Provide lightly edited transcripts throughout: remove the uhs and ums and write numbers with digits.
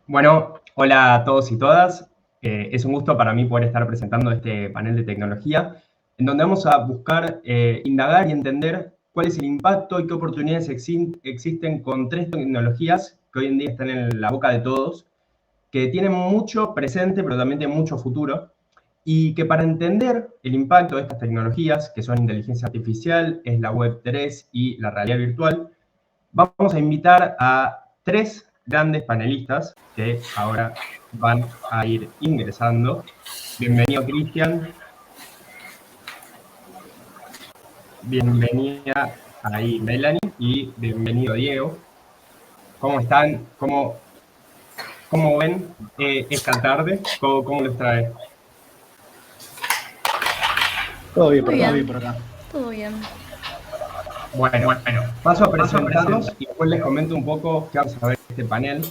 Bueno, hola a todos y todas. Es un gusto para mí poder estar presentando este panel de tecnología, en donde vamos a buscar indagar y entender cuál es el impacto y qué oportunidades existen con tres tecnologías que hoy en día están en la boca de todos, que tienen mucho presente, pero también tienen mucho futuro, y que para entender el impacto de estas tecnologías, que son inteligencia artificial, es la Web3 y la realidad virtual, vamos a invitar a tres grandes panelistas que ahora van a ir ingresando. Bienvenido, Cristian. Bienvenida ahí, Melanie. Y bienvenido, Diego. ¿Cómo están? ¿Cómo ven esta tarde? ¿Cómo les trae? Todo bien Muy por acá. bien, todo bien. Bueno, paso a presentarlos y después les comento un poco qué vamos a ver en este panel.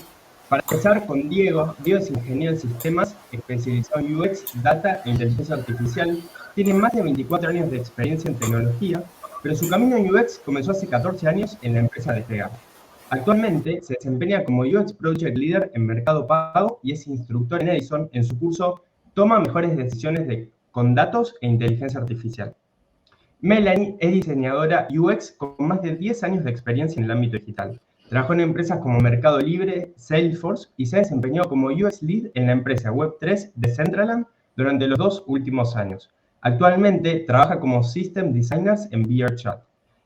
Para empezar con Diego. Diego es ingeniero en sistemas, especializado en UX, data e inteligencia artificial. Tiene más de 24 años de experiencia en tecnología, pero su camino en UX comenzó hace 14 años en la empresa Despegar. Actualmente se desempeña como UX Project Leader en Mercado Pago y es instructor en Edison en su curso Toma mejores decisiones con datos e inteligencia artificial. Melanie es diseñadora UX con más de 10 años de experiencia en el ámbito digital. Trabajó en empresas como Mercado Libre, Salesforce y se ha desempeñado como UX Lead en la empresa Web3 de Centraland durante los 2 últimos años. Actualmente trabaja como System Designers en VRChat.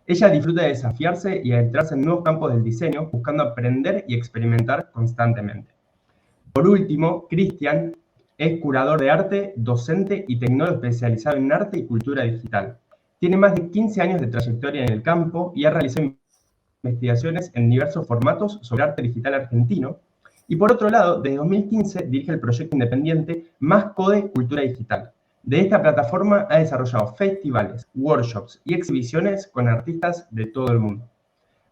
Ella disfruta de desafiarse y adentrarse en nuevos campos del diseño, buscando aprender y experimentar constantemente. Por último, Cristian es curador de arte, docente y tecnólogo especializado en arte y cultura digital. Tiene más de 15 años de trayectoria en el campo y ha realizado investigaciones en diversos formatos sobre arte digital argentino. Y por otro lado, desde 2015 dirige el proyecto independiente Más Code Cultura Digital. De esta plataforma ha desarrollado festivales, workshops y exhibiciones con artistas de todo el mundo.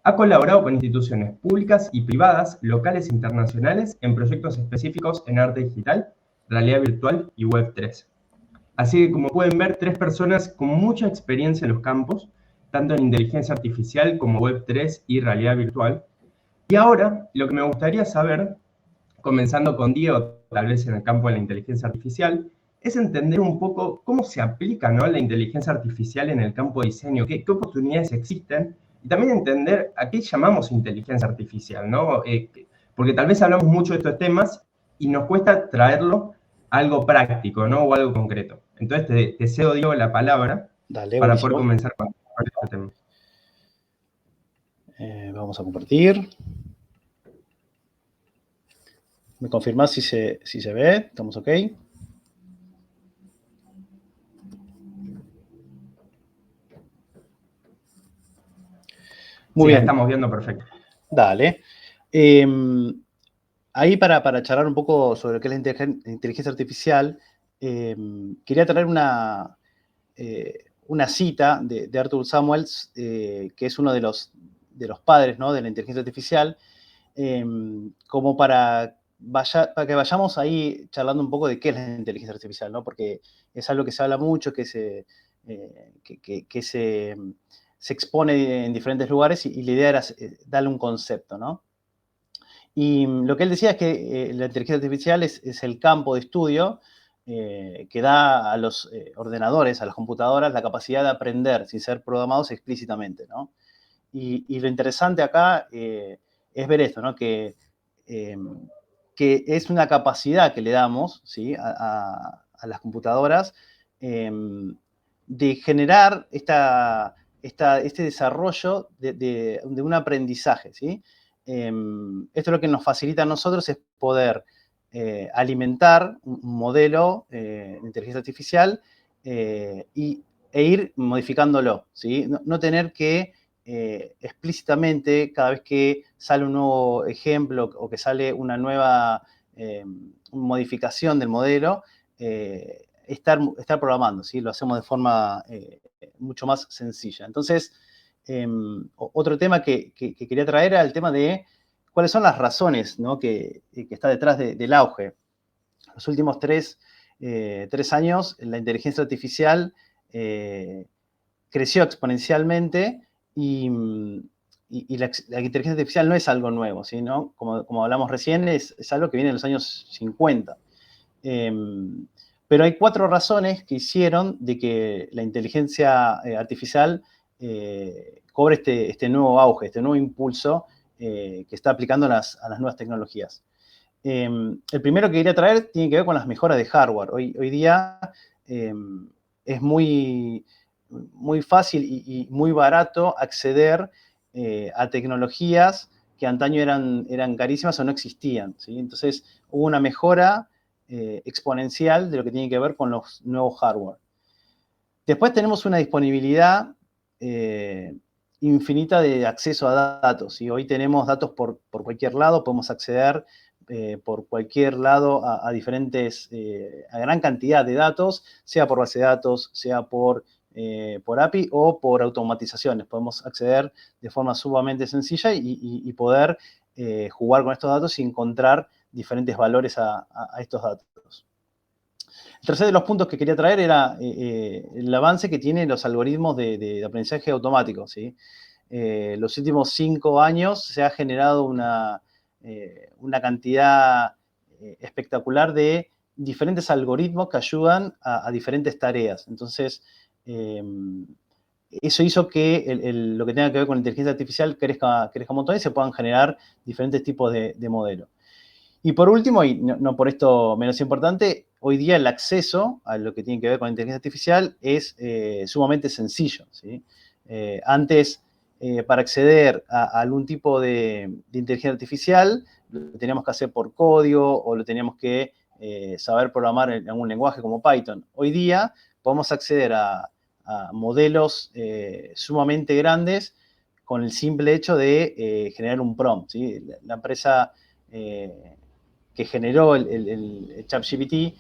Ha colaborado con instituciones públicas y privadas, locales e internacionales, en proyectos específicos en arte digital, realidad virtual y Web3. Así que, como pueden ver, tres personas con mucha experiencia en los campos, tanto en inteligencia artificial como Web3 y realidad virtual. Y ahora, lo que me gustaría saber, comenzando con Diego, tal vez en el campo de la inteligencia artificial, es entender un poco cómo se aplica, ¿no?, la inteligencia artificial en el campo de diseño, qué oportunidades existen, y también entender a qué llamamos inteligencia artificial, ¿no? Porque tal vez hablamos mucho de estos temas y nos cuesta traerlo a algo práctico, ¿no? O algo concreto. Entonces te cedo, Diego, la palabra Dale, para poder buenísimo. comenzar con este tema. Vamos a compartir. ¿Me confirmás si se ve? ¿Estamos ok? Muy Sí, la bien, estamos viendo perfecto. dale. Ahí para charlar un poco sobre lo que es la inteligencia artificial, quería traer una cita de Arthur Samuels, que es uno de los padres, ¿no?, de la inteligencia artificial, como para que vayamos ahí charlando un poco de qué es la inteligencia artificial, ¿no? Porque es algo que se habla mucho, se expone en diferentes lugares y la idea era darle un concepto, ¿no? Y lo que él decía es que la inteligencia artificial es el campo de estudio que da a los ordenadores, a las computadoras, la capacidad de aprender sin ser programados explícitamente, ¿no? Y lo interesante acá es ver esto, ¿no? Eh, que es una capacidad que le damos, ¿sí?, a las computadoras de generar este desarrollo de un aprendizaje, ¿sí? Esto lo que nos facilita a nosotros es poder alimentar un modelo de inteligencia artificial e ir modificándolo, ¿sí? No tener que explícitamente, cada vez que sale un nuevo ejemplo o que sale una nueva modificación del modelo, estar programando, ¿sí? Lo hacemos de forma mucho más sencilla. Entonces, otro tema que quería traer era el tema de cuáles son las razones, ¿no?, que está detrás del auge. Los últimos tres años, la inteligencia artificial creció exponencialmente y y la inteligencia artificial no es algo nuevo, ¿sí? ¿No? Como hablamos recién, es algo que viene de los años 50. Pero hay 4 razones que hicieron de que la inteligencia artificial cobre este nuevo auge, este nuevo impulso que está aplicando a las nuevas tecnologías. El primero que quería traer tiene que ver con las mejoras de hardware. Hoy día es muy fácil y muy barato acceder a tecnologías que antaño eran carísimas o no existían, ¿sí? Entonces hubo una mejora exponencial de lo que tiene que ver con los nuevos hardware. Después tenemos una disponibilidad infinita de acceso a datos. Y hoy tenemos datos por cualquier lado, podemos acceder por cualquier lado a gran cantidad de datos, sea por base de datos, sea por API o por automatizaciones. Podemos acceder de forma sumamente sencilla y poder jugar con estos datos y encontrar diferentes valores a estos datos. El tercer de los puntos que quería traer era el avance que tienen los algoritmos de aprendizaje automático, ¿sí? Los últimos 5 años se ha generado una cantidad espectacular de diferentes algoritmos que ayudan a diferentes tareas. Entonces, eso hizo que lo que tenga que ver con la inteligencia artificial crezca un montón y se puedan generar diferentes tipos de modelos. Y por último, y no por esto menos importante, hoy día el acceso a lo que tiene que ver con la inteligencia artificial es sumamente sencillo, ¿sí? Antes, para acceder a algún tipo de inteligencia artificial, lo teníamos que hacer por código o lo teníamos que saber programar en algún lenguaje como Python. Hoy día podemos acceder a modelos sumamente grandes con el simple hecho de generar un prompt, ¿sí? La empresa que generó el ChatGPT,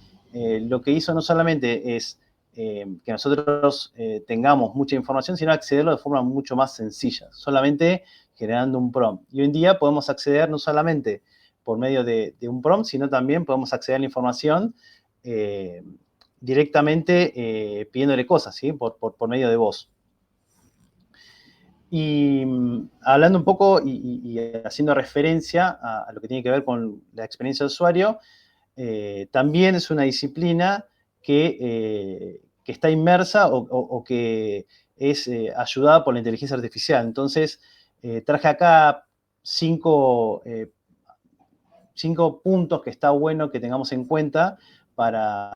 lo que hizo no solamente es que nosotros tengamos mucha información, sino accederlo de forma mucho más sencilla, solamente generando un prompt. Y hoy en día podemos acceder no solamente por medio de un prompt, sino también podemos acceder a la información directamente pidiéndole cosas, ¿sí? Por medio de voz. Y hablando un poco y haciendo referencia a lo que tiene que ver con la experiencia de usuario, también es una disciplina que está inmersa o que es ayudada por la inteligencia artificial. Entonces, traje acá 5 puntos que está bueno que tengamos en cuenta para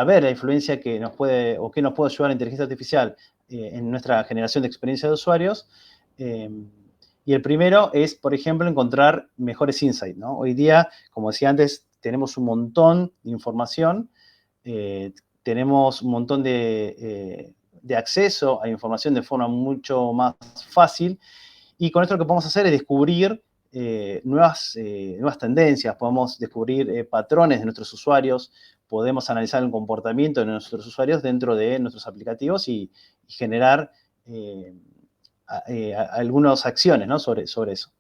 ver la influencia que nos puede ayudar la inteligencia artificial en nuestra generación de experiencia de usuarios. Y el primero es, por ejemplo, encontrar mejores insights, ¿no? Hoy día, como decía antes, tenemos un montón de información, tenemos un montón de acceso a información de forma mucho más fácil, y con esto lo que podemos hacer es descubrir nuevas tendencias, podemos descubrir patrones de nuestros usuarios, podemos analizar el comportamiento de nuestros usuarios dentro de nuestros aplicativos y generar algunas acciones, ¿no? sobre eso.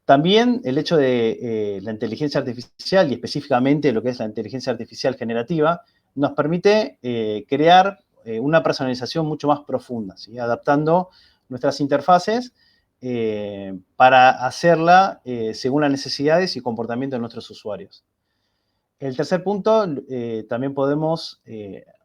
También el hecho de la inteligencia artificial y específicamente lo que es la inteligencia artificial generativa nos permite crear una personalización mucho más profunda, ¿sí? Adaptando nuestras interfaces para hacerla según las necesidades y comportamiento de nuestros usuarios. El tercer punto, también podemos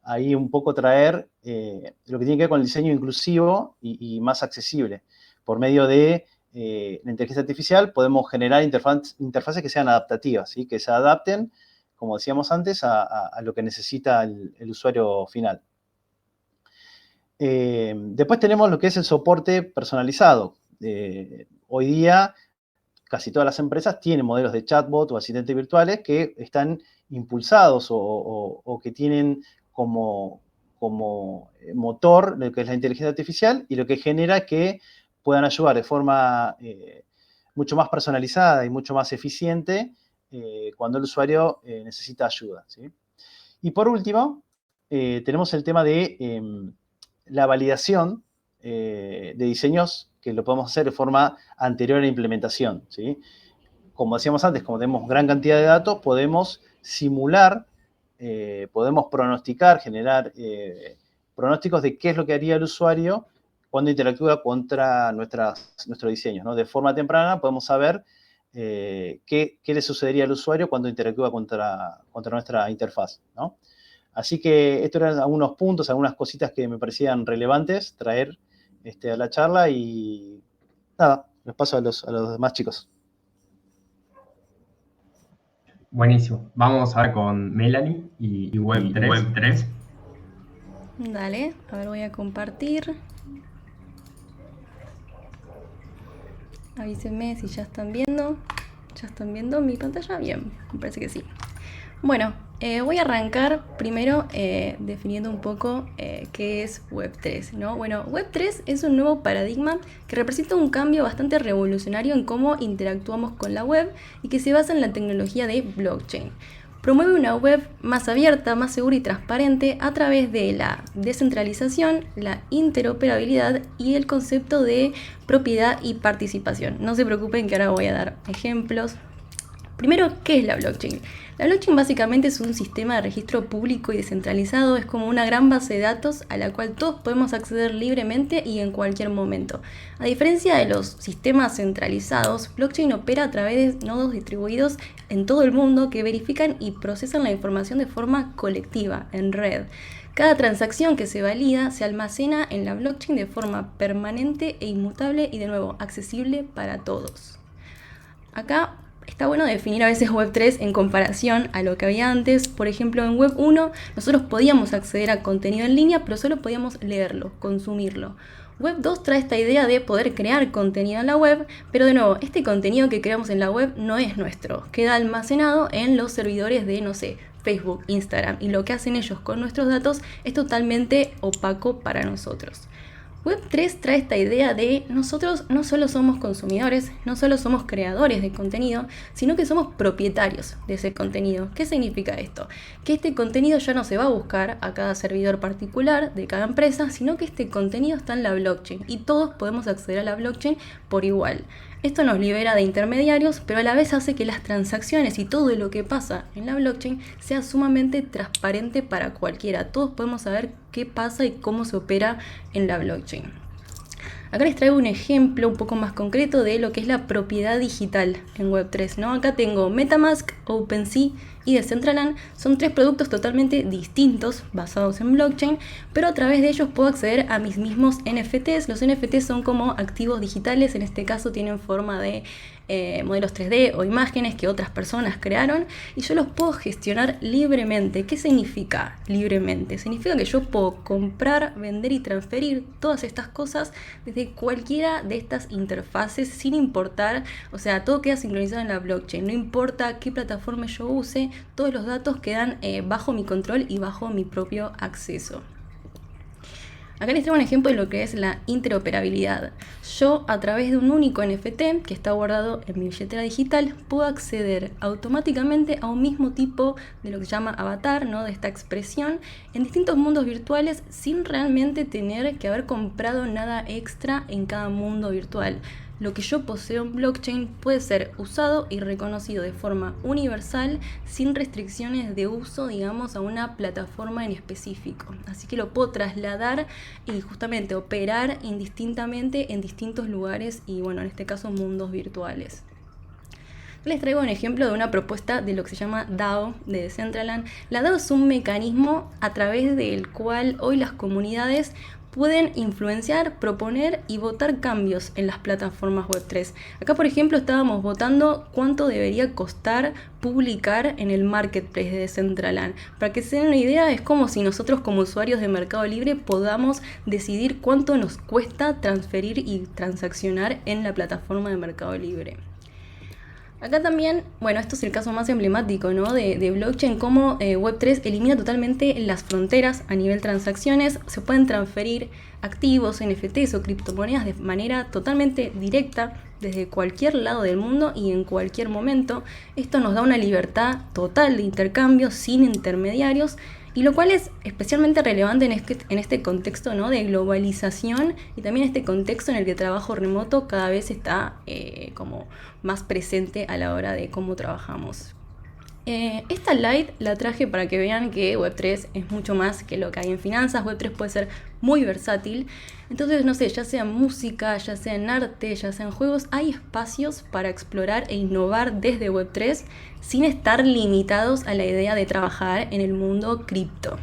ahí un poco traer lo que tiene que ver con el diseño inclusivo y más accesible. Por medio de la inteligencia artificial podemos generar interfaces que sean adaptativas, ¿sí? Que se adapten, como decíamos antes, a lo que necesita el usuario final. Después tenemos lo que es el soporte personalizado. Hoy día casi todas las empresas tienen modelos de chatbot o asistentes virtuales que están impulsados o que tienen como motor lo que es la inteligencia artificial, y lo que genera que puedan ayudar de forma mucho más personalizada y mucho más eficiente cuando el usuario necesita ayuda, ¿sí? Y por último, tenemos el tema de la validación de diseños, que lo podemos hacer de forma anterior a la implementación, ¿sí? Como decíamos antes, como tenemos gran cantidad de datos, podemos simular, podemos pronosticar, generar pronósticos de qué es lo que haría el usuario cuando interactúa contra nuestros diseños, ¿no? De forma temprana podemos saber qué le sucedería al usuario cuando interactúa contra nuestra interfaz, ¿no? Así que estos eran algunos puntos, algunas cositas que me parecían relevantes traer a la charla y nada, les paso a los demás chicos. Buenísimo. Vamos a ver con Melanie y Web3. Dale, a ver, voy a compartir. Avísenme si ya están viendo. ¿Ya están viendo mi pantalla? Bien, me parece que sí. Bueno, voy a arrancar primero definiendo un poco qué es Web3, ¿no? Bueno, Web3 es un nuevo paradigma que representa un cambio bastante revolucionario en cómo interactuamos con la web y que se basa en la tecnología de blockchain. Promueve una web más abierta, más segura y transparente a través de la descentralización, la interoperabilidad y el concepto de propiedad y participación. No se preocupen que ahora voy a dar ejemplos. Primero, ¿qué es la blockchain? La blockchain básicamente es un sistema de registro público y descentralizado, es como una gran base de datos a la cual todos podemos acceder libremente y en cualquier momento. A diferencia de los sistemas centralizados, blockchain opera a través de nodos distribuidos en todo el mundo que verifican y procesan la información de forma colectiva, en red. Cada transacción que se valida se almacena en la blockchain de forma permanente e inmutable y de nuevo accesible para todos. Acá está bueno definir a veces Web3 en comparación a lo que había antes. Por ejemplo, en Web 1 nosotros podíamos acceder a contenido en línea, pero solo podíamos leerlo, consumirlo. Web 2 trae esta idea de poder crear contenido en la web, pero de nuevo, este contenido que creamos en la web no es nuestro. Queda almacenado en los servidores de, no sé, Facebook, Instagram, y lo que hacen ellos con nuestros datos es totalmente opaco para nosotros. Web3 trae esta idea de nosotros no solo somos consumidores, no solo somos creadores de contenido, sino que somos propietarios de ese contenido. ¿Qué significa esto? Que este contenido ya no se va a buscar a cada servidor particular de cada empresa, sino que este contenido está en la blockchain y todos podemos acceder a la blockchain por igual. Esto nos libera de intermediarios, pero a la vez hace que las transacciones y todo lo que pasa en la blockchain sea sumamente transparente para cualquiera. Todos podemos saber qué pasa y cómo se opera en la blockchain. Acá les traigo un ejemplo un poco más concreto de lo que es la propiedad digital en Web3, ¿no? Acá tengo MetaMask, OpenSea y Decentraland. Son tres productos totalmente distintos basados en blockchain, pero a través de ellos puedo acceder a mis mismos NFTs. Los NFTs son como activos digitales, en este caso tienen forma de modelos 3D o imágenes que otras personas crearon y yo los puedo gestionar libremente. ¿Qué significa libremente? Significa que yo puedo comprar, vender y transferir todas estas cosas desde cualquiera de estas interfaces sin importar, o sea, todo queda sincronizado en la blockchain, no importa qué plataforma yo use, todos los datos quedan bajo mi control y bajo mi propio acceso. Acá les traigo un ejemplo de lo que es la interoperabilidad. Yo, a través de un único NFT que está guardado en mi billetera digital, puedo acceder automáticamente a un mismo tipo de lo que se llama avatar, ¿no? De esta expresión, en distintos mundos virtuales sin realmente tener que haber comprado nada extra en cada mundo virtual. Lo que yo poseo en blockchain puede ser usado y reconocido de forma universal sin restricciones de uso, digamos, a una plataforma en específico. Así que lo puedo trasladar y justamente operar indistintamente en distintos lugares y, bueno, en este caso mundos virtuales. Les traigo un ejemplo de una propuesta de lo que se llama DAO de Decentraland. La DAO es un mecanismo a través del cual hoy las comunidades pueden influenciar, proponer y votar cambios en las plataformas Web3. Acá, por ejemplo, estábamos votando cuánto debería costar publicar en el marketplace de Decentraland. Para que se den una idea, es como si nosotros como usuarios de Mercado Libre podamos decidir cuánto nos cuesta transferir y transaccionar en la plataforma de Mercado Libre. Acá también, bueno, esto es el caso más emblemático, ¿no? de blockchain, cómo Web3 elimina totalmente las fronteras a nivel transacciones. Se pueden transferir activos, NFTs o criptomonedas de manera totalmente directa desde cualquier lado del mundo y en cualquier momento. Esto nos da una libertad total de intercambio sin intermediarios, y lo cual es especialmente relevante en este contexto, ¿no? De globalización y también este contexto en el que el trabajo remoto cada vez está como más presente a la hora de cómo trabajamos. Esta slide la traje para que vean que Web3 es mucho más que lo que hay en finanzas. Web3 puede ser muy versátil. Entonces, no sé, ya sea en música, ya sea en arte, ya sea en juegos, hay espacios para explorar e innovar desde Web3 sin estar limitados a la idea de trabajar en el mundo cripto.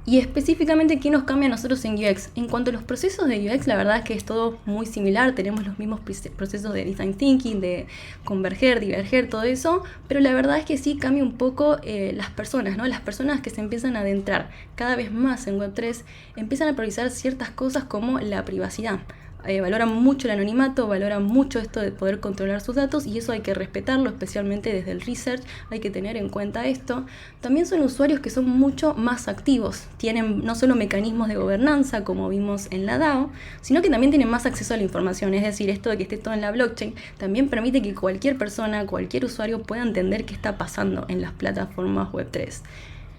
Y específicamente, ¿qué nos cambia a nosotros en UX? En cuanto a los procesos de UX, la verdad es que es todo muy similar. Tenemos los mismos procesos de design thinking, de converger, diverger, todo eso. Pero la verdad es que sí cambia un poco las personas, ¿no? Las personas que se empiezan a adentrar cada vez más en Web3 empiezan a priorizar ciertas cosas como la privacidad. Valoran mucho el anonimato, valoran mucho esto de poder controlar sus datos, y eso hay que respetarlo, especialmente desde el research, hay que tener en cuenta esto. También son usuarios que son mucho más activos, tienen no solo mecanismos de gobernanza como vimos en la DAO, sino que también tienen más acceso a la información. Es decir, esto de que esté todo en la blockchain también permite que cualquier persona, cualquier usuario pueda entender qué está pasando en las plataformas Web3.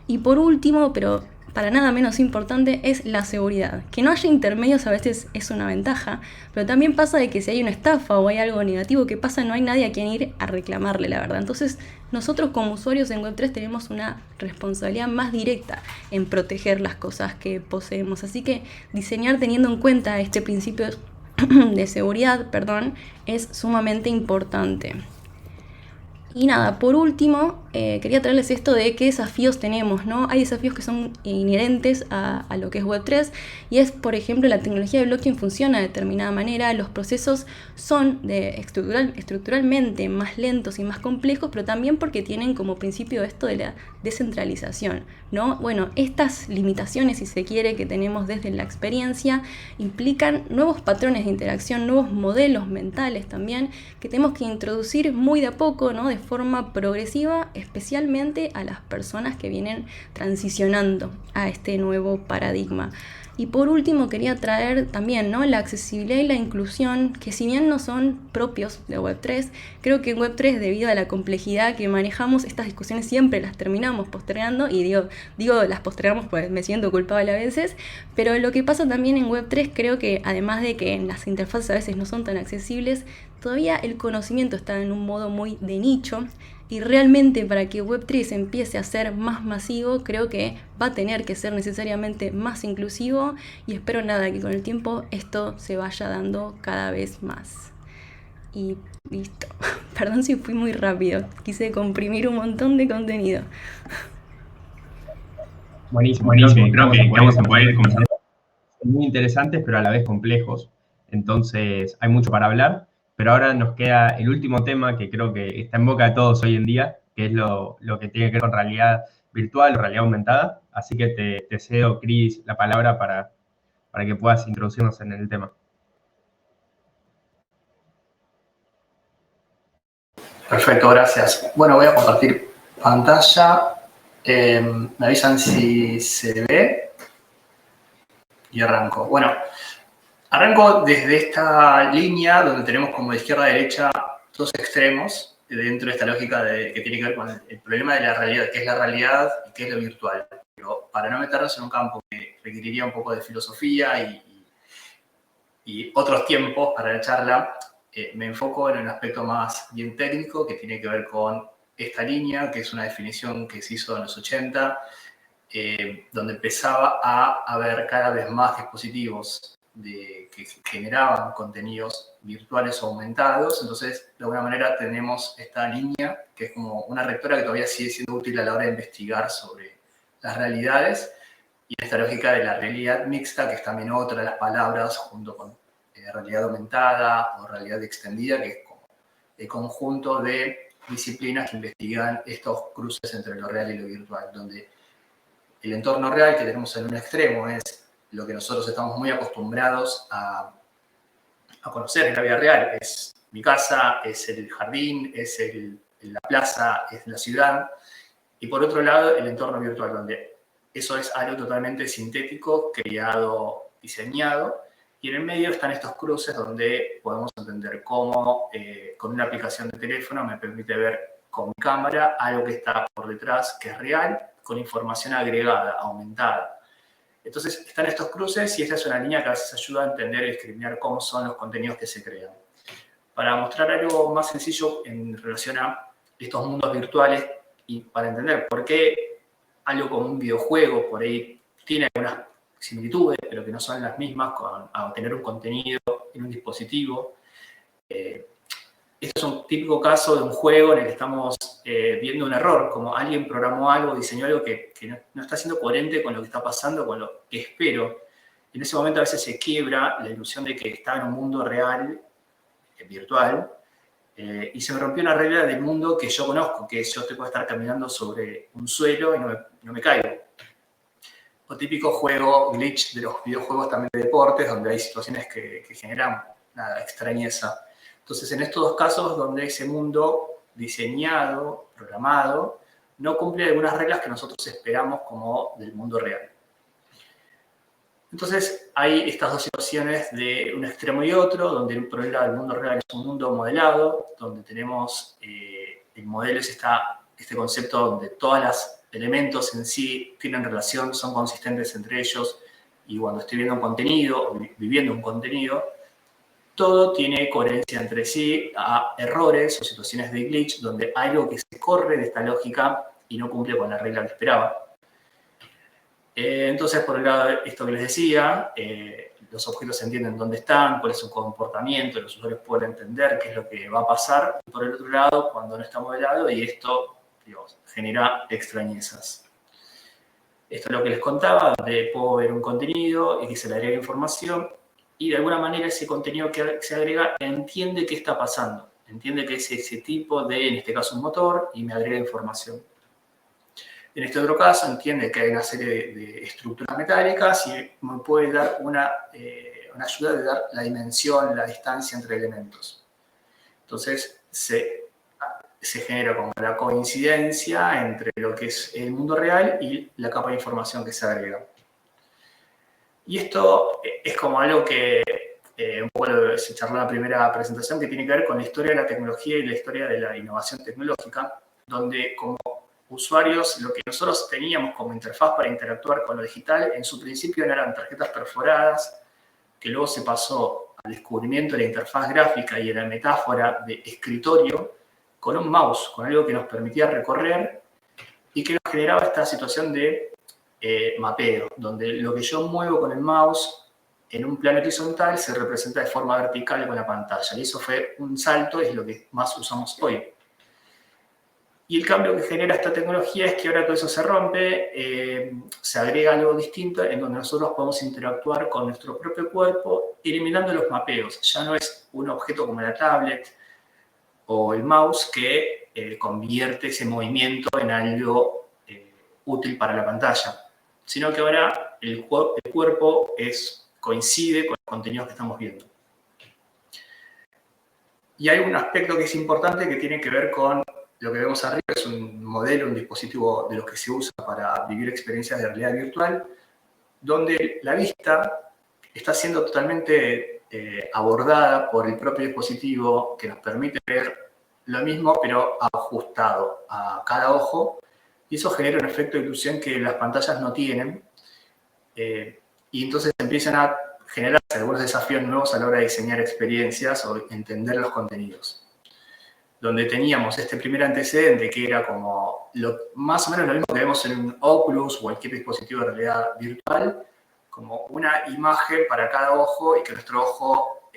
Y por último, pero para nada menos importante, es la seguridad. Que no haya intermedios a veces es una ventaja, pero también pasa de que si hay una estafa o hay algo negativo que pasa, no hay nadie a quien ir a reclamarle, la verdad. Entonces, nosotros como usuarios en Web3 tenemos una responsabilidad más directa en proteger las cosas que poseemos. Así que diseñar teniendo en cuenta este principio de seguridad, es sumamente importante. Y nada, por último, quería traerles esto de qué desafíos tenemos, ¿no? Hay desafíos que son inherentes a lo que es Web3, y es, por ejemplo, la tecnología de blockchain funciona de determinada manera, los procesos son estructuralmente más lentos y más complejos, pero también porque tienen como principio esto de la descentralización, ¿no? Bueno, estas limitaciones, si se quiere, que tenemos desde la experiencia, implican nuevos patrones de interacción, nuevos modelos mentales también, que tenemos que introducir muy de a poco, ¿no? De forma progresiva, especialmente a las personas que vienen transicionando a este nuevo paradigma. Y por último quería traer también, ¿no? La accesibilidad y la inclusión, que si bien no son propios de Web3, creo que en Web3, debido a la complejidad que manejamos, estas discusiones siempre las terminamos postergando, y digo las postergamos pues me siento culpable a veces, pero lo que pasa también en Web3, creo que además de que las interfaces a veces no son tan accesibles, todavía el conocimiento está en un modo muy de nicho, y realmente para que Web3 empiece a ser más masivo, creo que va a tener que ser necesariamente más inclusivo, y espero nada que con el tiempo esto se vaya dando cada vez más. Y listo. Perdón si fui muy rápido, quise comprimir un montón de contenido. Buenísimo, creo que vamos a poder comenzar. Son muy interesantes, pero a la vez complejos. Entonces, hay mucho para hablar. Pero ahora nos queda el último tema que creo que está en boca de todos hoy en día, que es lo que tiene que ver con realidad virtual o realidad aumentada. Así que te cedo, Cris, la palabra para que puedas introducirnos en el tema. Perfecto, gracias. Bueno, voy a compartir pantalla. Me avisan si se ve. Y arranco. Bueno, arranco desde esta línea donde tenemos como de izquierda a derecha dos extremos dentro de esta lógica que tiene que ver con el problema de la realidad, qué es la realidad y qué es lo virtual. Pero para no meternos en un campo que requeriría un poco de filosofía y otros tiempos para la charla, me enfoco en un aspecto más bien técnico que tiene que ver con esta línea, que es una definición que se hizo en los 80, donde empezaba a haber cada vez más dispositivos que generaban contenidos virtuales o aumentados. Entonces, de alguna manera tenemos esta línea que es como una rectora que todavía sigue siendo útil a la hora de investigar sobre las realidades, y esta lógica de la realidad mixta, que es también otra de las palabras junto con realidad aumentada o realidad extendida, que es como el conjunto de disciplinas que investigan estos cruces entre lo real y lo virtual, donde el entorno real que tenemos en un extremo es lo que nosotros estamos muy acostumbrados a conocer en la vida real. Es mi casa, es el jardín, es la plaza, es la ciudad. Y por otro lado, el entorno virtual, donde eso es algo totalmente sintético, creado, diseñado. Y en el medio están estos cruces donde podemos entender cómo con una aplicación de teléfono me permite ver con mi cámara algo que está por detrás, que es real, con información agregada, aumentada. Entonces están estos cruces, y esta es una línea que a veces ayuda a entender y discriminar cómo son los contenidos que se crean. Para mostrar algo más sencillo en relación a estos mundos virtuales y para entender por qué algo como un videojuego por ahí tiene algunas similitudes, pero que no son las mismas a obtener un contenido en un dispositivo. Esto es un típico caso de un juego en el que estamos viendo un error, como alguien programó algo, diseñó algo que no está siendo coherente con lo que está pasando, con lo que espero. En ese momento a veces se quiebra la ilusión de que está en un mundo real, virtual, y se me rompió una regla del mundo que yo conozco, que yo te puedo estar caminando sobre un suelo y no me caigo. O típico juego glitch de los videojuegos también de deportes, donde hay situaciones que generan una extrañeza. Entonces, en estos dos casos, donde ese mundo diseñado, programado, no cumple algunas reglas que nosotros esperamos como del mundo real. Entonces, hay estas dos situaciones de un extremo y otro, donde por un lado el mundo real es un mundo modelado, donde tenemos el modelo es este concepto donde todos los elementos en sí tienen relación, son consistentes entre ellos, y cuando estoy viendo un contenido o viviendo un contenido, todo tiene coherencia entre sí, a errores o situaciones de glitch, donde hay algo que se corre de esta lógica y no cumple con la regla que esperaba. Entonces, por un lado, esto que les decía, los objetos entienden dónde están, cuál es su comportamiento, los usuarios pueden entender qué es lo que va a pasar. Y por el otro lado, cuando no está modelado, y esto genera extrañezas. Esto es lo que les contaba, donde puedo ver un contenido y que se le agrega información, y de alguna manera ese contenido que se agrega entiende qué está pasando, entiende que es ese tipo de, en este caso, un motor, y me agrega información. En este otro caso entiende que hay una serie de estructuras metálicas y me puede dar una ayuda de dar la dimensión, la distancia entre elementos. Entonces se genera como la coincidencia entre lo que es el mundo real y la capa de información que se agrega. Y esto es como algo que un poco se charló en la primera presentación, que tiene que ver con la historia de la tecnología y la historia de la innovación tecnológica, donde como usuarios, lo que nosotros teníamos como interfaz para interactuar con lo digital, en su principio eran tarjetas perforadas, que luego se pasó al descubrimiento de la interfaz gráfica y de la metáfora de escritorio, con un mouse, con algo que nos permitía recorrer y que nos generaba esta situación de mapeo, donde lo que yo muevo con el mouse en un plano horizontal se representa de forma vertical con la pantalla. Y eso fue un salto, es lo que más usamos hoy. Y el cambio que genera esta tecnología es que ahora todo eso se rompe, se agrega algo distinto en donde nosotros podemos interactuar con nuestro propio cuerpo, eliminando los mapeos. Ya no es un objeto como la tablet o el mouse que convierte ese movimiento en algo útil para la pantalla, sino que ahora el cuerpo coincide con los contenidos que estamos viendo. Y hay un aspecto que es importante que tiene que ver con lo que vemos arriba, es un modelo, un dispositivo de los que se usa para vivir experiencias de realidad virtual, donde la vista está siendo totalmente abordada por el propio dispositivo que nos permite ver lo mismo, pero ajustado a cada ojo, y eso genera un efecto de ilusión que las pantallas no tienen, y entonces empiezan a generarse algunos desafíos nuevos a la hora de diseñar experiencias o entender los contenidos. Donde teníamos este primer antecedente que era como más o menos lo mismo que vemos en un Oculus o cualquier dispositivo de realidad virtual, como una imagen para cada ojo y que nuestro ojo,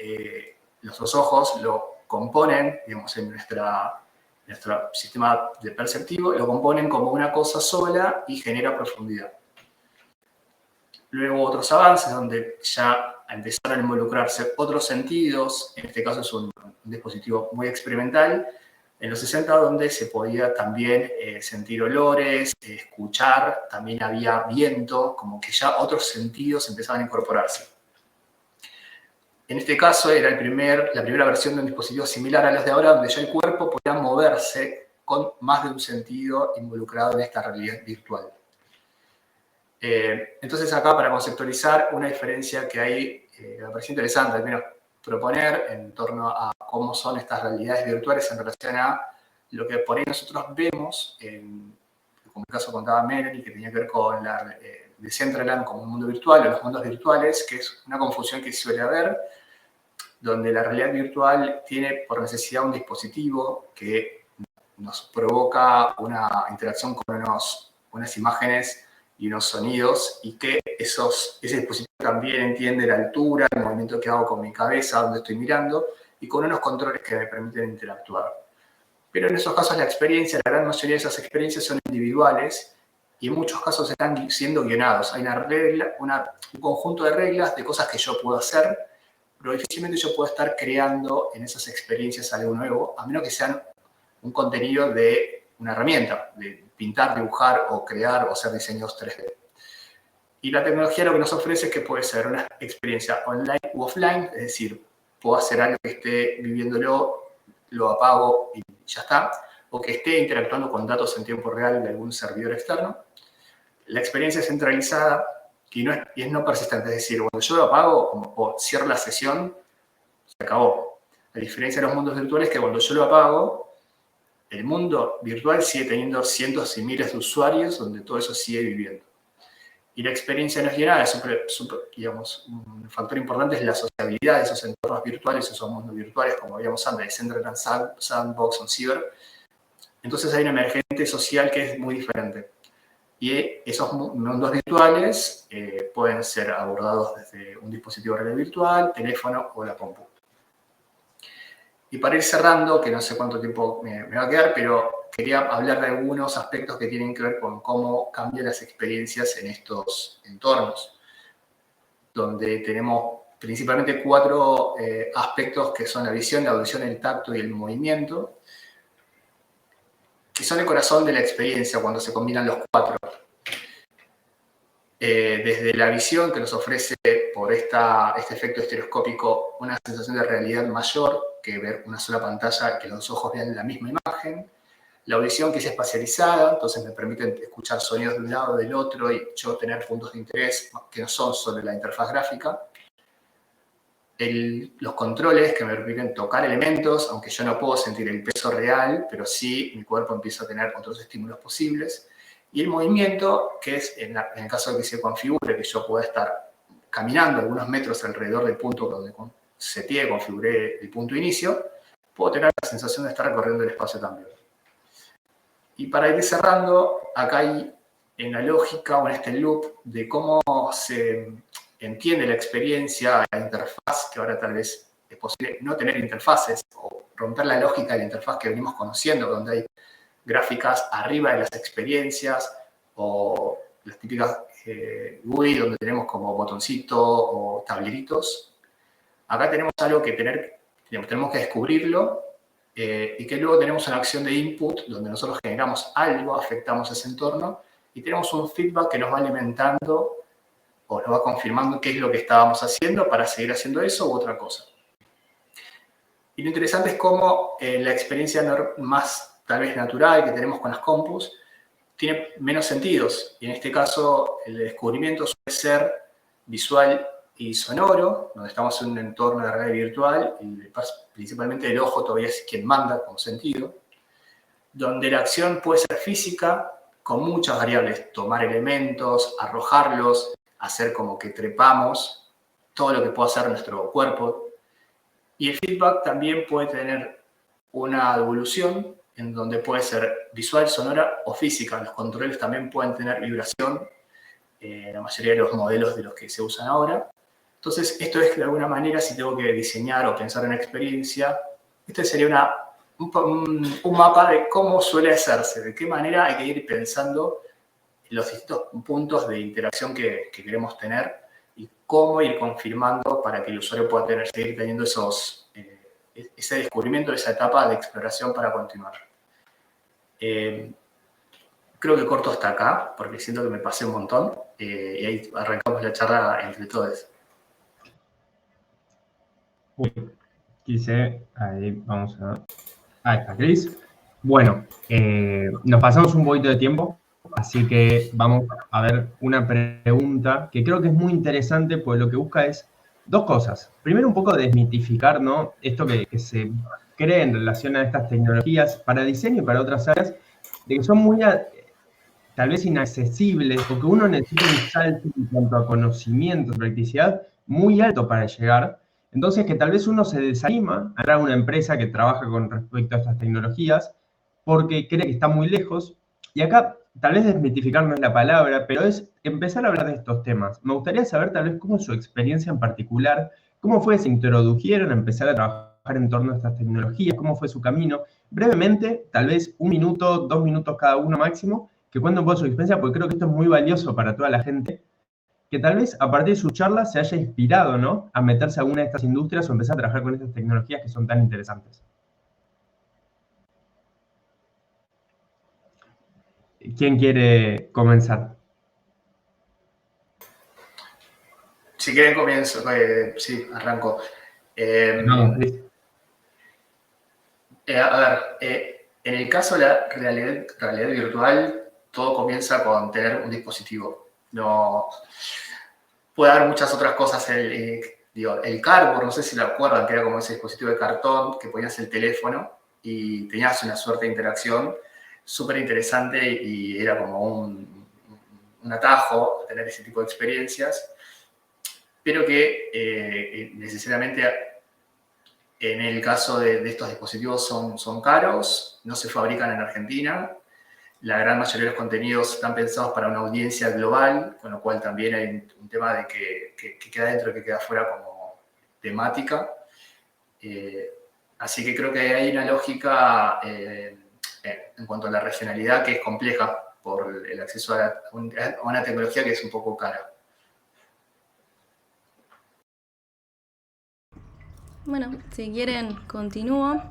los dos ojos lo componen, digamos, en nuestro sistema de perceptivo, lo componen como una cosa sola y genera profundidad. Luego otros avances donde ya empezaron a involucrarse otros sentidos, en este caso es un dispositivo muy experimental, en los 60 donde se podía también sentir olores, escuchar, también había viento, como que ya otros sentidos empezaban a incorporarse. En este caso era la primera versión de un dispositivo similar a los de ahora, donde ya el cuerpo podía moverse con más de un sentido involucrado en esta realidad virtual. Entonces acá, para conceptualizar una diferencia que hay, me pareció interesante al menos proponer en torno a cómo son estas realidades virtuales en relación a lo que por ahí nosotros vemos, como el caso contaba Melanie, que tenía que ver con la Decentraland como un mundo virtual o los mundos virtuales, que es una confusión que suele haber, donde la realidad virtual tiene por necesidad un dispositivo que nos provoca una interacción con unas imágenes y unos sonidos, y que ese dispositivo también entiende la altura, el movimiento que hago con mi cabeza, donde estoy mirando, y con unos controles que me permiten interactuar. Pero en esos casos la gran mayoría de esas experiencias son individuales, y en muchos casos están siendo guionados. Hay un conjunto de reglas de cosas que yo puedo hacer, pero difícilmente yo puedo estar creando en esas experiencias algo nuevo, a menos que sean un contenido de una herramienta, de pintar, dibujar o crear o hacer diseños 3D. Y la tecnología lo que nos ofrece es que puede ser una experiencia online u offline, es decir, puedo hacer algo que esté viviéndolo, lo apago y ya está, o que esté interactuando con datos en tiempo real de algún servidor externo. La experiencia es centralizada y es no persistente, es decir, cuando yo lo apago o cierro la sesión, se acabó. La diferencia de los mundos virtuales es que cuando yo lo apago, el mundo virtual sigue teniendo cientos y miles de usuarios donde todo eso sigue viviendo. Y la experiencia no es guionada, digamos, un factor importante es la sociabilidad de esos entornos virtuales, esos mundos virtuales, como veíamos antes, Decentraland, Sandbox o Cyber. Entonces hay una emergente social que es muy diferente. Y esos mundos virtuales pueden ser abordados desde un dispositivo de realidad virtual, teléfono o la compu. Y para ir cerrando, que no sé cuánto tiempo me va a quedar, pero quería hablar de algunos aspectos que tienen que ver con cómo cambian las experiencias en estos entornos, donde tenemos principalmente 4 aspectos que son la visión, la audición, el tacto y el movimiento, que son el corazón de la experiencia cuando se combinan los 4. Desde la visión que nos ofrece por este efecto estereoscópico una sensación de realidad mayor que ver una sola pantalla, que los ojos vean la misma imagen. La audición que es espacializada, entonces me permite escuchar sonidos de un lado o del otro y yo tener puntos de interés que no son sobre la interfaz gráfica. Los controles que me permiten tocar elementos, aunque yo no puedo sentir el peso real, pero sí mi cuerpo empieza a tener otros estímulos posibles. Y el movimiento, que es en el caso de que se configure, que yo pueda estar caminando algunos metros alrededor del punto donde seteé, configuré el punto de inicio, puedo tener la sensación de estar recorriendo el espacio también. Y para ir cerrando, acá hay en la lógica o en este loop de cómo se entiende la experiencia, la interfaz, que ahora tal vez es posible no tener interfaces o romper la lógica de la interfaz que venimos conociendo, donde hay gráficas arriba de las experiencias o las típicas GUI donde tenemos como botoncito o tableritos. Acá tenemos algo que tenemos que descubrirlo y que luego tenemos una acción de input donde nosotros generamos algo, afectamos ese entorno y tenemos un feedback que nos va alimentando o nos va confirmando qué es lo que estábamos haciendo para seguir haciendo eso u otra cosa. Y lo interesante es cómo la experiencia más tal vez natural que tenemos con las compus tiene menos sentidos. Y en este caso el descubrimiento suele ser visual y sonoro, donde estamos en un entorno de realidad virtual y principalmente el ojo todavía es quien manda con sentido, donde la acción puede ser física con muchas variables, tomar elementos, arrojarlos, hacer como que trepamos, todo lo que puede hacer nuestro cuerpo. Y el feedback también puede tener una evolución en donde puede ser visual, sonora o física. Los controles también pueden tener vibración, la mayoría de los modelos de los que se usan ahora. Entonces, esto es de alguna manera, si tengo que diseñar o pensar en una experiencia, este sería un mapa de cómo suele hacerse, de qué manera hay que ir pensando los distintos puntos de interacción que queremos tener y cómo ir confirmando para que el usuario pueda seguir teniendo ese descubrimiento, esa etapa de exploración para continuar. Creo que corto hasta acá, porque siento que me pasé un montón, y ahí arrancamos la charla entre todos. Ahí vamos a ver. Ahí está, Cris. Bueno, nos pasamos un poquito de tiempo, así que vamos a ver una pregunta que creo que es muy interesante, porque lo que busca es 2 cosas. Primero, un poco desmitificar, ¿no? Esto que se cree en relación a estas tecnologías para diseño y para otras áreas, de que son muy, tal vez inaccesibles, porque uno necesita un salto en cuanto a conocimiento, practicidad, muy alto para llegar. Entonces, que tal vez uno se desanima a entrar a una empresa que trabaja con respecto a estas tecnologías, porque cree que está muy lejos. Y acá, tal vez desmitificar no es la palabra, pero es empezar a hablar de estos temas. Me gustaría saber tal vez cómo es su experiencia en particular, cómo fue que se introdujeron a empezar a trabajar en torno a estas tecnologías, cómo fue su camino. Brevemente, tal vez 1 minuto, 2 minutos cada uno máximo, que cuenten un poco su experiencia, porque creo que esto es muy valioso para toda la gente, que tal vez a partir de su charla se haya inspirado, ¿no?, a meterse a alguna de estas industrias o empezar a trabajar con estas tecnologías que son tan interesantes. ¿Quién quiere comenzar? Si quieren comienzo, sí, arranco. No, Chris. A ver, en el caso de la realidad virtual, todo comienza con tener un dispositivo. No, puede haber muchas otras cosas. El Cardboard, no sé si lo acuerdan, que era como ese dispositivo de cartón que ponías el teléfono y tenías una suerte de interacción súper interesante y era como un atajo tener ese tipo de experiencias, pero que necesariamente en el caso de estos dispositivos son caros, no se fabrican en Argentina. La gran mayoría de los contenidos están pensados para una audiencia global, con lo cual también hay un tema de que queda dentro y que queda fuera como temática. Así que creo que hay una lógica en cuanto a la regionalidad que es compleja por el acceso a una tecnología que es un poco cara. Bueno, si quieren, continúo.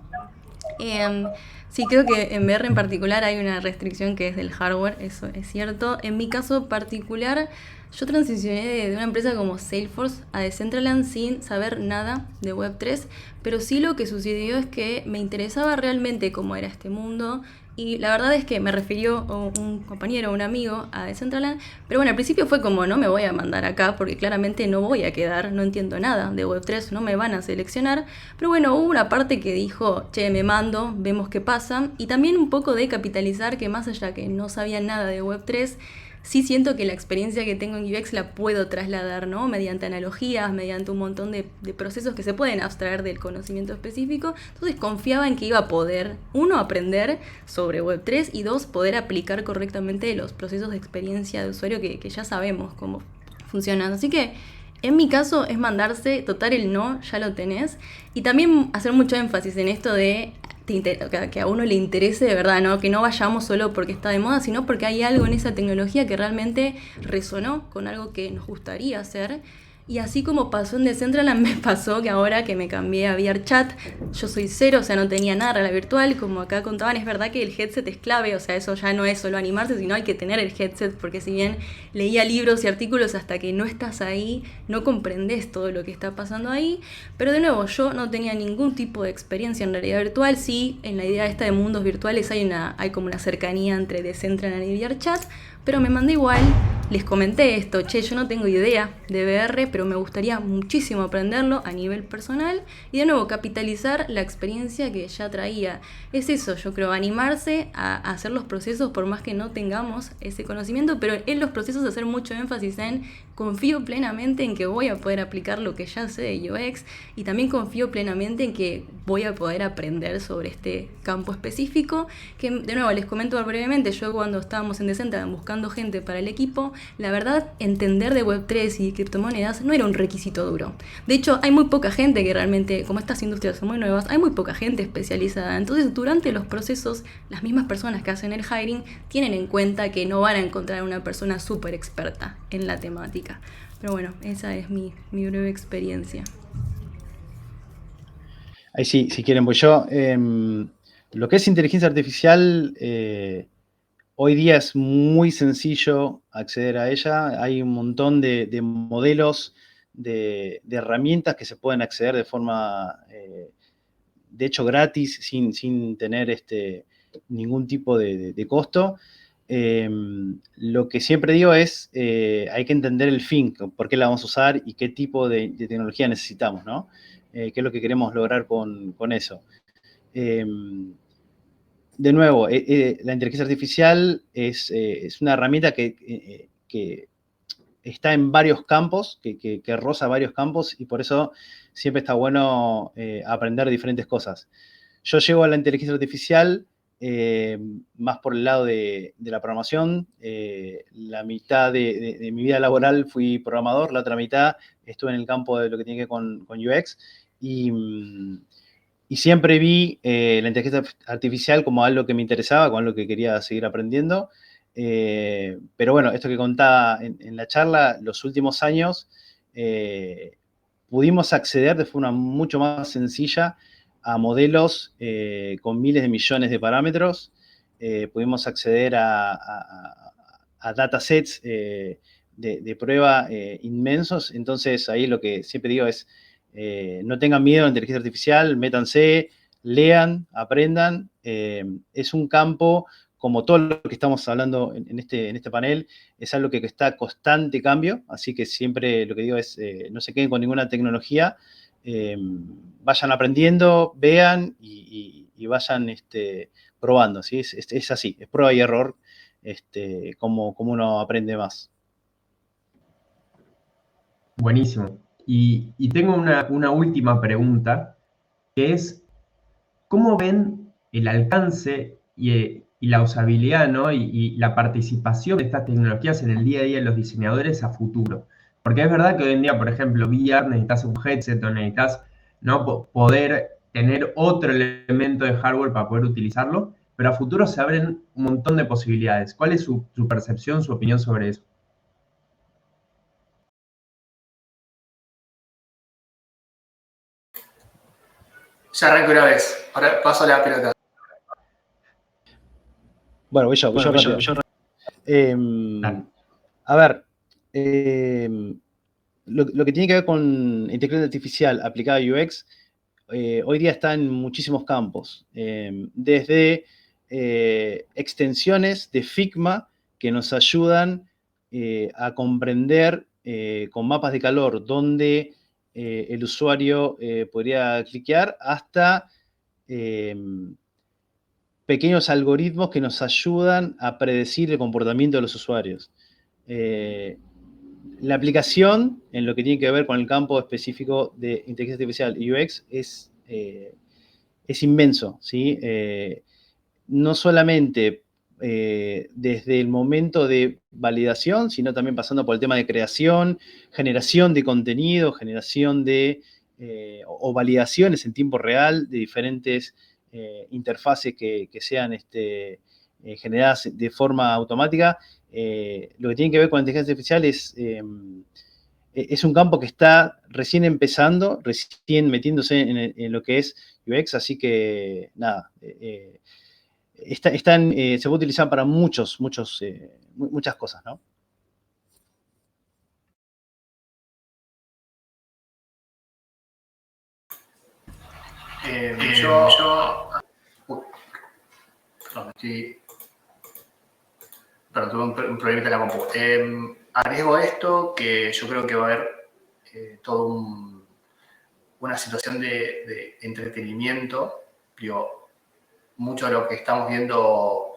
Sí, creo que en VR en particular hay una restricción que es del hardware, eso es cierto. En mi caso particular, yo transicioné de una empresa como Salesforce a Decentraland sin saber nada de Web3, pero sí lo que sucedió es que me interesaba realmente cómo era este mundo. Y la verdad es que me refirió un compañero, un amigo a Decentraland, pero bueno, al principio fue como, no me voy a mandar acá porque claramente no voy a quedar, no entiendo nada de Web3, no me van a seleccionar, pero bueno, hubo una parte que dijo, che, me mando, vemos qué pasa, y también un poco de capitalizar que más allá que no sabía nada de Web3, sí siento que la experiencia que tengo en UX la puedo trasladar, ¿no? Mediante analogías, mediante un montón de procesos que se pueden abstraer del conocimiento específico. Entonces confiaba en que iba a poder, uno, aprender sobre Web3 y dos, poder aplicar correctamente los procesos de experiencia de usuario que ya sabemos cómo funcionan. Así que en mi caso es mandarse, total el no, ya lo tenés. Y también hacer mucho énfasis en esto de que a uno le interese de verdad, ¿no? Que no vayamos solo porque está de moda, sino porque hay algo en esa tecnología que realmente resonó con algo que nos gustaría hacer. Y así como pasó en Decentraland, me pasó que ahora que me cambié a VRChat, yo soy cero, o sea, no tenía nada a la virtual, como acá contaban, es verdad que el headset es clave, o sea, eso ya no es solo animarse, sino hay que tener el headset, porque si bien leía libros y artículos, hasta que no estás ahí, no comprendes todo lo que está pasando ahí, pero de nuevo, yo no tenía ningún tipo de experiencia en realidad virtual, sí, en la idea esta de mundos virtuales hay como una cercanía entre Decentraland y VRChat, pero me mandé igual, les comenté esto, che, yo no tengo idea de VR, pero me gustaría muchísimo aprenderlo a nivel personal y de nuevo capitalizar la experiencia que ya traía. Es eso, yo creo, animarse a hacer los procesos por más que no tengamos ese conocimiento, pero en los procesos hacer mucho énfasis en confío plenamente en que voy a poder aplicar lo que ya sé de UX y también confío plenamente en que voy a poder aprender sobre este campo específico, que de nuevo les comento brevemente, yo cuando estábamos en Decentraland buscando gente para el equipo, la verdad entender de Web3 y criptomonedas no era un requisito duro. De hecho, hay muy poca gente que realmente, como estas industrias son muy nuevas, hay muy poca gente especializada. Entonces, durante los procesos, las mismas personas que hacen el hiring tienen en cuenta que no van a encontrar una persona súper experta en la temática. Pero bueno, esa es mi breve experiencia. Ahí sí, si quieren, pues yo, lo que es inteligencia artificial, hoy día es muy sencillo acceder a ella. Hay un montón de modelos, de herramientas que se pueden acceder de forma, de hecho, gratis, sin tener ningún tipo de costo. Lo que siempre digo es, hay que entender el fin, por qué la vamos a usar y qué tipo de tecnología necesitamos, ¿no? Qué es lo que queremos lograr con eso. De nuevo, la inteligencia artificial es una herramienta que está en varios campos, que roza varios campos, y por eso siempre está bueno aprender diferentes cosas. Yo llego a la inteligencia artificial más por el lado de la programación. La mitad de mi vida laboral fui programador, la otra mitad estuve en el campo de lo que tiene que ver con UX. Y siempre vi la inteligencia artificial como algo que me interesaba, como algo que quería seguir aprendiendo. Pero bueno, esto que contaba en la charla, los últimos años pudimos acceder de forma mucho más sencilla a modelos con miles de millones de parámetros. Pudimos acceder a datasets de prueba inmensos. Entonces, ahí lo que siempre digo es, no tengan miedo a la inteligencia artificial, métanse, lean, aprendan. Es un campo, como todo lo que estamos hablando en este panel, es algo que está en constante cambio, así que siempre lo que digo es, no se queden con ninguna tecnología, vayan aprendiendo, vean y vayan probando, ¿sí? Es así, es prueba y error, como uno aprende más. Buenísimo. Y tengo una última pregunta, que es, ¿cómo ven el alcance y la usabilidad, ¿no? y la participación de estas tecnologías en el día a día de los diseñadores a futuro? Porque es verdad que hoy en día, por ejemplo, VR, necesitas un headset o necesitas, ¿no? Poder tener otro elemento de hardware para poder utilizarlo, pero a futuro se abren un montón de posibilidades. ¿Cuál es su percepción, su opinión sobre eso? Ya arranco una vez. Ahora paso la pelota. Bueno, voy yo. A ver, lo que tiene que ver con inteligencia artificial aplicada a UX, hoy día está en muchísimos campos. Desde extensiones de Figma que nos ayudan a comprender con mapas de calor dónde el usuario podría cliquear, hasta pequeños algoritmos que nos ayudan a predecir el comportamiento de los usuarios. La aplicación, en lo que tiene que ver con el campo específico de inteligencia artificial y UX, es inmenso, ¿sí? No solamente desde el momento de validación, sino también pasando por el tema de creación, generación de contenido, generación de o validaciones en tiempo real de diferentes interfaces que sean generadas de forma automática. Lo que tiene que ver con la inteligencia artificial es un campo que está recién empezando, recién metiéndose en lo que es UX, así que nada, se puede utilizar para muchas cosas, ¿no? Perdón, tuve un problemita en la compu. Arriesgo esto, que yo creo que va a haber toda una situación de entretenimiento. Digo, mucho de lo que estamos viendo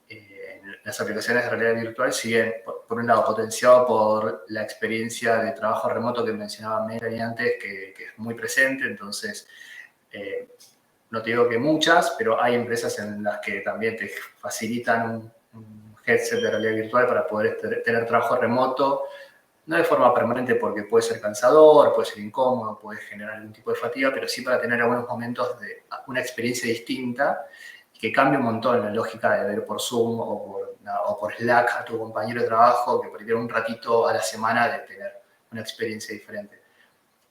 en las aplicaciones de realidad virtual, si bien, por un lado, potenciado por la experiencia de trabajo remoto que mencionaba Melanie antes, que es muy presente. Entonces, no te digo que muchas, pero hay empresas en las que también te facilitan un headset de realidad virtual para poder tener trabajo remoto, no de forma permanente porque puede ser cansador, puede ser incómodo, puede generar algún tipo de fatiga, pero sí para tener algunos momentos de una experiencia distinta y que cambie un montón la lógica de ver por Zoom o por Slack a tu compañero de trabajo, que por ahí un ratito a la semana de tener una experiencia diferente.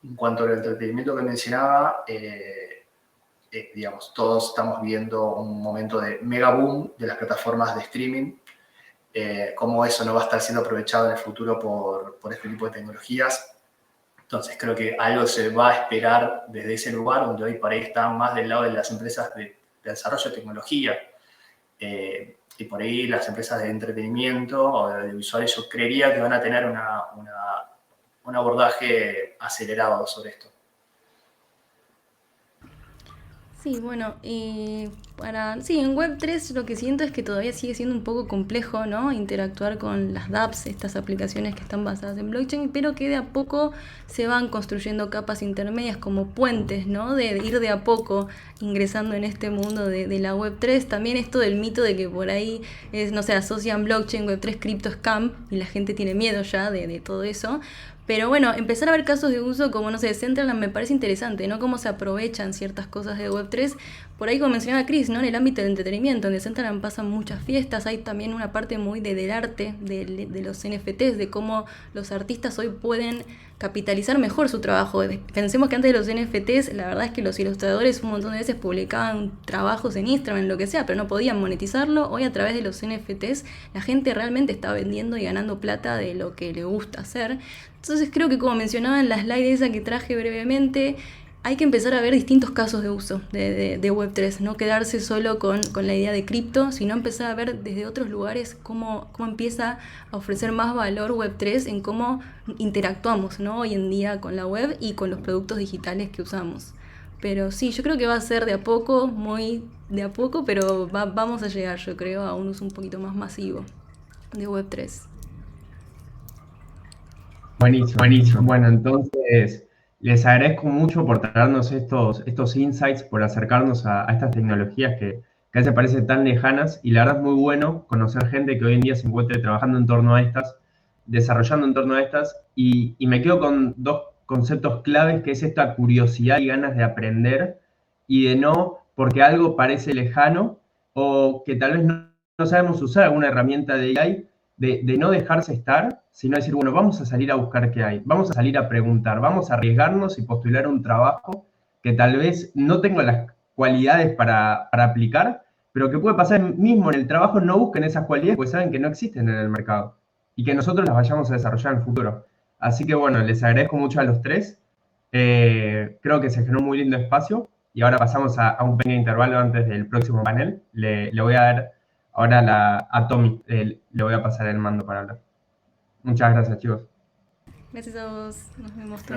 En cuanto al entretenimiento que mencionaba, digamos, todos estamos viendo un momento de mega boom de las plataformas de streaming, cómo eso no va a estar siendo aprovechado en el futuro por este tipo de tecnologías. Entonces creo que algo se va a esperar desde ese lugar, donde hoy por ahí están más del lado de las empresas de desarrollo de tecnología, y por ahí las empresas de entretenimiento o de audiovisuales, yo creería que van a tener un abordaje acelerado sobre esto. Sí, bueno, sí, en Web3 lo que siento es que todavía sigue siendo un poco complejo, ¿no? Interactuar con las dApps, estas aplicaciones que están basadas en blockchain, pero que de a poco se van construyendo capas intermedias como puentes, ¿no? De ir de a poco ingresando en este mundo de la Web3. También esto del mito de que por ahí no sé, asocian blockchain, Web3, cripto scam y la gente tiene miedo ya de todo eso. Pero bueno, empezar a ver casos de uso como, no sé, Decentraland me parece interesante, ¿no? Cómo se aprovechan ciertas cosas de Web3. Por ahí, como mencionaba Chris, ¿no? En el ámbito del entretenimiento, en Decentraland pasan muchas fiestas, hay también una parte muy del arte, de los NFTs, de cómo los artistas hoy pueden capitalizar mejor su trabajo. Pensemos que antes de los NFTs, la verdad es que los ilustradores un montón de veces publicaban trabajos en Instagram, en lo que sea, pero no podían monetizarlo. Hoy a través de los NFTs la gente realmente está vendiendo y ganando plata de lo que le gusta hacer. Entonces creo que, como mencionaba en la slide esa que traje brevemente, hay que empezar a ver distintos casos de uso de Web3, no quedarse solo con la idea de cripto, sino empezar a ver desde otros lugares cómo empieza a ofrecer más valor Web3 en cómo interactuamos, ¿no? Hoy en día con la web y con los productos digitales que usamos. Pero sí, yo creo que va a ser de a poco, muy de a poco, pero vamos a llegar, yo creo, a un uso un poquito más masivo de Web3. Buenísimo, buenísimo. Bueno, entonces les agradezco mucho por traernos estos insights, por acercarnos a estas tecnologías que a veces parecen tan lejanas, y la verdad es muy bueno conocer gente que hoy en día se encuentre trabajando en torno a estas, desarrollando en torno a estas, y me quedo con dos conceptos claves, que es esta curiosidad y ganas de aprender, y de no, porque algo parece lejano o que tal vez no sabemos usar alguna herramienta de AI, de no dejarse estar, sino decir, bueno, vamos a salir a buscar qué hay, vamos a salir a preguntar, vamos a arriesgarnos y postular un trabajo que tal vez no tengo las cualidades para aplicar, pero que puede pasar mismo en el trabajo, no busquen esas cualidades porque saben que no existen en el mercado y que nosotros las vayamos a desarrollar en el futuro. Así que bueno, les agradezco mucho a los tres. Creo que se generó un muy lindo espacio y ahora pasamos a un pequeño intervalo antes del próximo panel. Le voy a dar ahora a Tommy, le voy a pasar el mando para hablar. Muchas gracias, chicos. Gracias a vos, nos vemos todos. Gracias.